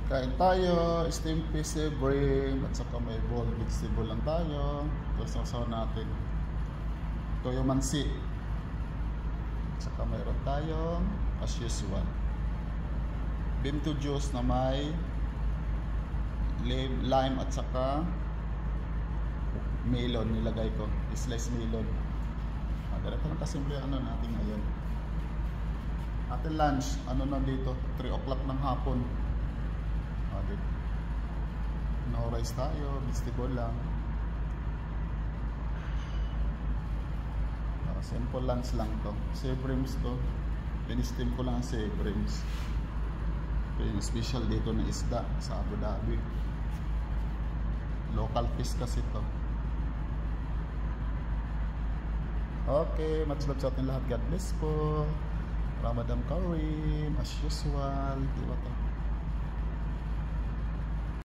Kain tayo, steam fish brain at saka may boiled vegetable lang tayo. Ito sausaw natin. Toyo mansi. At saka mayroon tayong as usual bimto juice na may lime at saka melon nilagay ko. Slice melon. Ganito lang kasimple ano natin ngayon. Ating lunch, ano na dito? 3 o'clock ng hapon. No rice tayo, vegetable lang. Simple lunch lang to. Seabrims to. Pinistim ko lang ang seabrims. Yung special dito na isda sa Abu Dhabi. Local fish kasi to. Okay, much love sa ating lahat. God bless po. Ramadan Kareem, as usual. Diba to?